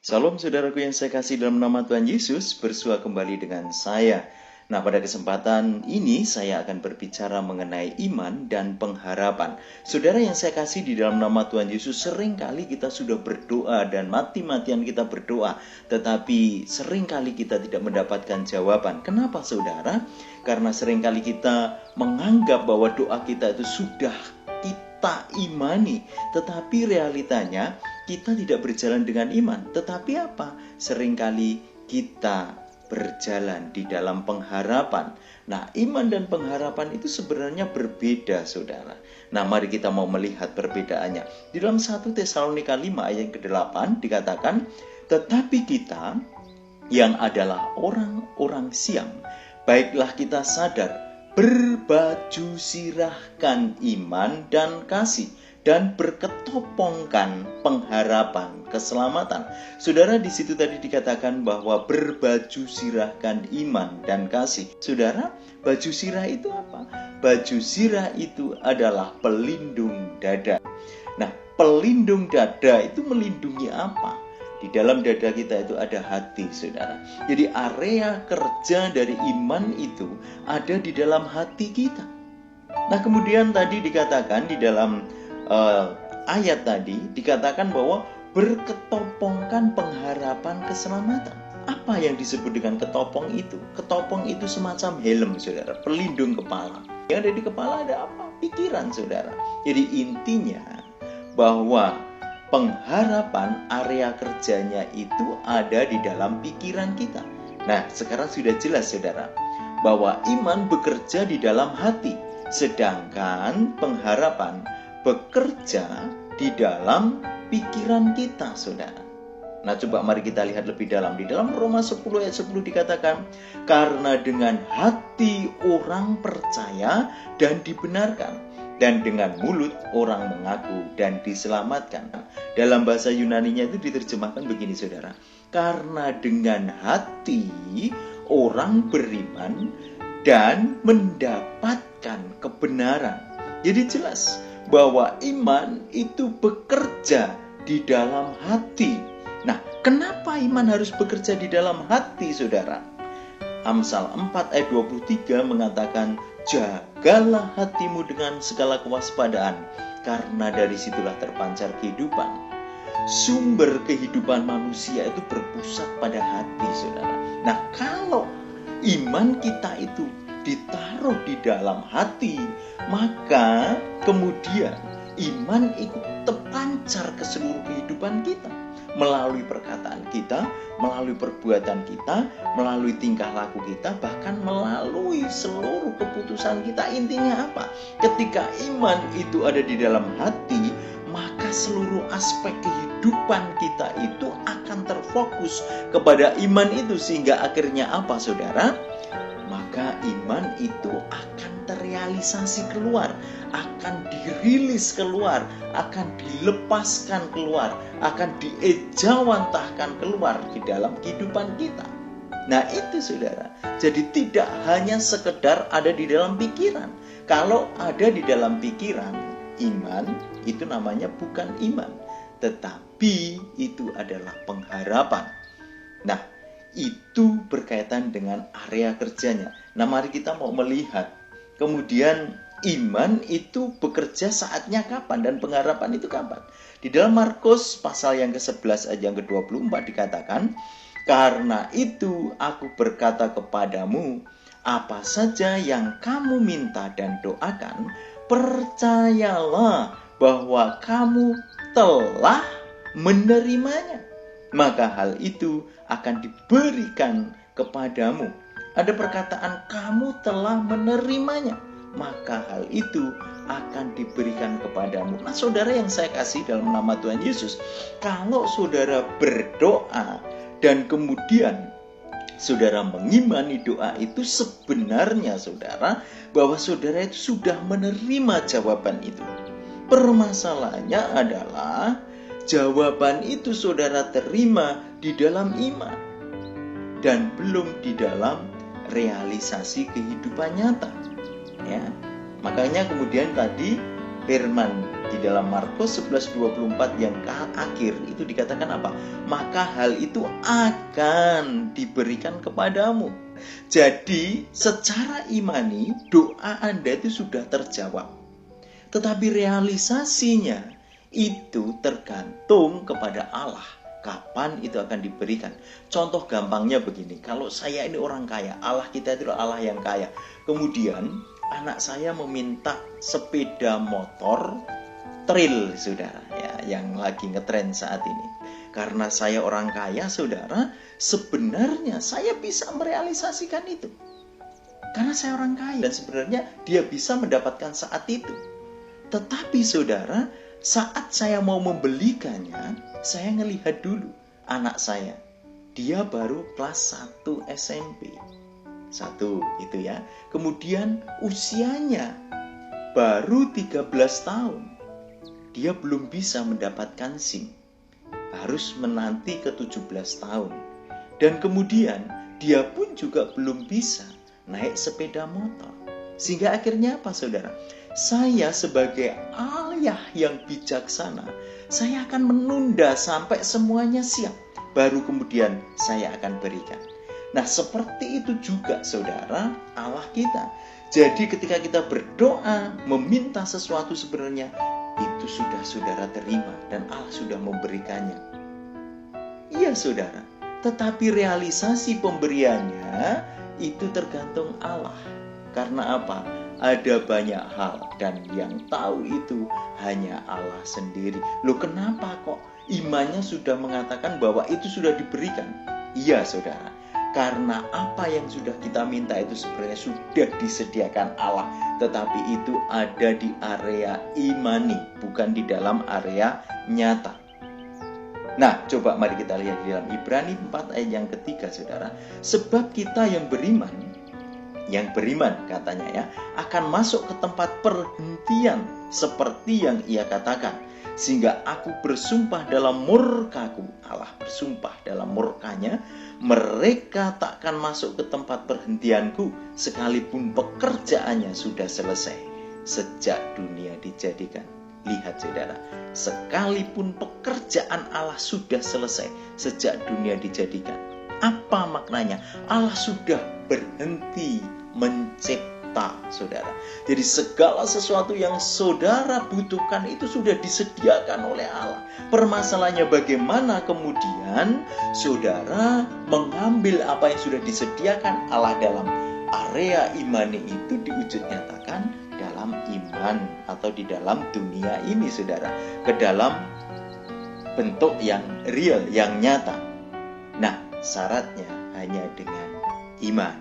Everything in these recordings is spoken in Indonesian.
Salam saudaraku yang saya kasih dalam nama Tuhan Yesus, bersua kembali dengan saya. Nah, pada kesempatan ini saya akan berbicara mengenai iman dan pengharapan. Saudara yang saya kasih di dalam nama Tuhan Yesus, seringkali kita sudah berdoa dan mati-matian kita berdoa, tetapi seringkali kita tidak mendapatkan jawaban. Kenapa saudara? Karena seringkali kita menganggap bahwa doa kita itu sudah kita imani, tetapi realitanya kita tidak berjalan dengan iman. Tetapi apa? Seringkali kita berjalan di dalam pengharapan. Nah, iman dan pengharapan itu sebenarnya berbeda, saudara. Nah, mari kita mau melihat perbedaannya. Di dalam 1 Tesalonika 5 ayat ke-8 dikatakan, "Tetapi kita yang adalah orang-orang siang, baiklah kita sadar, berbaju sirahkan iman dan kasih, dan berketopongkan pengharapan keselamatan." Saudara, di situ tadi dikatakan bahwa berbaju sirahkan iman dan kasih. Saudara, baju sirah itu apa? Baju sirah itu adalah pelindung dada. Nah, pelindung dada itu melindungi apa? Di dalam dada kita itu ada hati, saudara. Jadi area kerja dari iman itu ada di dalam hati kita. Nah, kemudian tadi dikatakan di dalam ayat tadi dikatakan bahwa berketopongkan pengharapan keselamatan. Apa yang disebut dengan ketopong itu? Ketopong itu semacam helm, saudara, pelindung kepala. Yang ada di kepala ada apa? Pikiran, saudara. Jadi intinya bahwa pengharapan area kerjanya itu ada di dalam pikiran kita. Nah, sekarang sudah jelas, saudara, bahwa iman bekerja di dalam hati, sedangkan pengharapan bekerja di dalam pikiran kita, saudara. Nah, coba mari kita lihat lebih dalam. Di dalam Roma 10 ayat 10 dikatakan, "Karena dengan hati orang percaya dan dibenarkan, dan dengan mulut orang mengaku dan diselamatkan." Dalam bahasa Yunaninya itu diterjemahkan begini, saudara. Karena dengan hati orang beriman dan mendapatkan kebenaran. Jadi jelas bahwa iman itu bekerja di dalam hati. Nah, kenapa iman harus bekerja di dalam hati, saudara? Amsal 4 ayat 23 mengatakan, "Jagalah hatimu dengan segala kewaspadaan, karena dari situlah terpancar kehidupan." Sumber kehidupan manusia itu berpusat pada hati, saudara. Nah, kalau iman kita itu ditaruh di dalam hati, maka kemudian iman ikut terpancar ke seluruh kehidupan kita, melalui perkataan kita, melalui perbuatan kita, melalui tingkah laku kita, bahkan melalui seluruh keputusan kita. Intinya apa? Ketika iman itu ada di dalam hati, maka seluruh aspek kehidupan kita itu akan terfokus kepada iman itu, sehingga akhirnya apa, saudara? Maka iman itu akan terrealisasi keluar, akan dirilis keluar, akan dilepaskan keluar, akan diejawantahkan keluar di dalam kehidupan kita. Nah, itu, saudara. Jadi tidak hanya sekedar ada di dalam pikiran. Kalau ada di dalam pikiran, iman itu namanya bukan iman, tetapi itu adalah pengharapan. Nah, itu berkaitan dengan area kerjanya. Nah, mari kita mau melihat kemudian iman itu bekerja saatnya kapan dan pengharapan itu kapan. Di dalam Markus pasal yang ke-11 ayat yang ke-24 dikatakan, "Karena itu aku berkata kepadamu, apa saja yang kamu minta dan doakan, percayalah bahwa kamu telah menerimanya, maka hal itu akan diberikan kepadamu." Ada perkataan kamu telah menerimanya, maka hal itu akan diberikan kepadamu. Nah, saudara yang saya kasih dalam nama Tuhan Yesus, kalau saudara berdoa dan kemudian saudara mengimani doa itu, sebenarnya saudara bahwa saudara itu sudah menerima jawaban itu. Permasalahannya adalah jawaban itu saudara terima di dalam iman dan belum di dalam realisasi kehidupan nyata. Ya, makanya kemudian tadi firman Di dalam Markus 11:24 yang akhir itu dikatakan apa? Maka hal itu akan diberikan kepadamu. Jadi secara imani doa Anda itu sudah terjawab. Tetapi realisasinya itu tergantung kepada Allah. Kapan itu akan diberikan? Contoh gampangnya begini, kalau saya ini orang kaya, Allah kita itu Allah yang kaya. Kemudian anak saya meminta sepeda motor trail, saudara, ya, yang lagi ngetren saat ini. Karena saya orang kaya, saudara, sebenarnya saya bisa merealisasikan itu. Karena saya orang kaya dan sebenarnya dia bisa mendapatkan saat itu. Tetapi saudara, saat saya mau membelikannya, saya ngelihat dulu anak saya. Dia baru kelas 1 SMP. 1 itu ya. Kemudian usianya baru 13 tahun. Dia belum bisa mendapatkan SIM. Harus menanti ke 17 tahun. Dan kemudian dia pun juga belum bisa naik sepeda motor. Sehingga akhirnya apa, saudara? Saya sebagai ayah yang bijaksana, saya akan menunda sampai semuanya siap. Baru kemudian saya akan berikan. Nah, seperti itu juga, saudara, Allah kita. Jadi ketika kita berdoa, meminta sesuatu sebenarnya, itu sudah saudara terima dan Allah sudah memberikannya. Iya, saudara. Tetapi realisasi pemberiannya itu tergantung Allah. Karena apa? Ada banyak hal dan yang tahu itu hanya Allah sendiri. Loh, kenapa kok imannya sudah mengatakan bahwa itu sudah diberikan? Iya, saudara. Karena apa yang sudah kita minta itu sebenarnya sudah disediakan Allah. Tetapi itu ada di area imani, bukan di dalam area nyata. Nah, coba mari kita lihat di dalam Ibrani 4 ayat yang ketiga, saudara. Sebab kita yang beriman katanya ya, akan masuk ke tempat perhentian seperti yang ia katakan. Sehingga aku bersumpah dalam murkaku, Allah bersumpah dalam murkanya, mereka takkan masuk ke tempat perhentianku sekalipun pekerjaannya sudah selesai sejak dunia dijadikan. Lihat, saudara, sekalipun pekerjaan Allah sudah selesai sejak dunia dijadikan. Apa maknanya? Allah sudah berhenti mencipta, saudara. Jadi segala sesuatu yang saudara butuhkan itu sudah disediakan oleh Allah. Permasalahannya bagaimana kemudian saudara mengambil apa yang sudah disediakan Allah dalam area imani itu diwujud nyatakan dalam iman atau di dalam dunia ini, saudara, ke dalam bentuk yang real, yang nyata. Nah, syaratnya hanya dengan iman.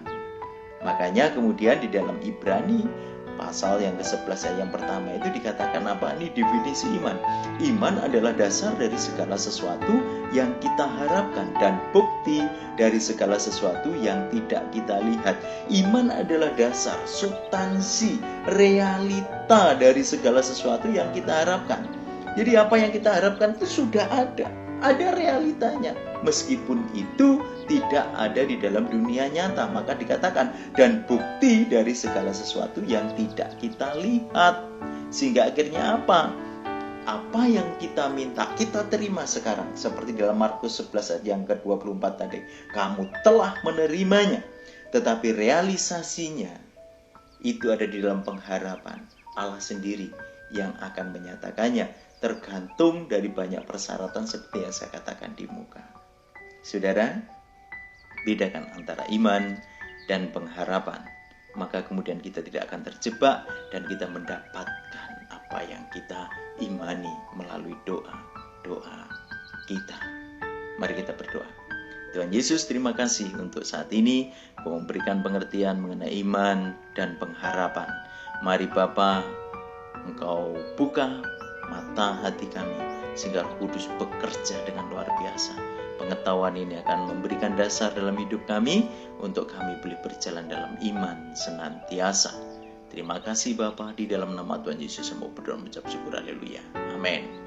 Makanya kemudian di dalam Ibrani pasal yang ke-11 ayat yang pertama itu dikatakan apa? Ini definisi iman. Iman adalah dasar dari segala sesuatu yang kita harapkan dan bukti dari segala sesuatu yang tidak kita lihat. Iman adalah dasar, substansi, realita dari segala sesuatu yang kita harapkan. Jadi apa yang kita harapkan itu sudah ada realitanya. Meskipun itu tidak ada di dalam dunia nyata, maka dikatakan dan bukti dari segala sesuatu yang tidak kita lihat. Sehingga akhirnya apa? Apa yang kita minta, kita terima sekarang. Seperti dalam Markus 11 ayat yang ke-24 tadi. Kamu telah menerimanya. Tetapi realisasinya itu ada di dalam pengharapan Allah sendiri yang akan menyatakannya. Tergantung dari banyak persyaratan seperti yang saya katakan di muka. Saudara, bedakan antara iman dan pengharapan. Maka kemudian kita tidak akan terjebak dan kita mendapatkan apa yang kita imani melalui doa kita. Mari kita berdoa. Tuhan Yesus, terima kasih untuk saat ini Kau memberikan pengertian mengenai iman dan pengharapan. Mari Bapa, Engkau buka mata hati kami sehingga Roh Kudus bekerja dengan luar biasa. Pengetahuan ini akan memberikan dasar dalam hidup kami untuk kami boleh berjalan dalam iman senantiasa. Terima kasih Bapa, di dalam nama Tuhan Yesus saya berdoa mengucap syukur. Haleluya. Amin.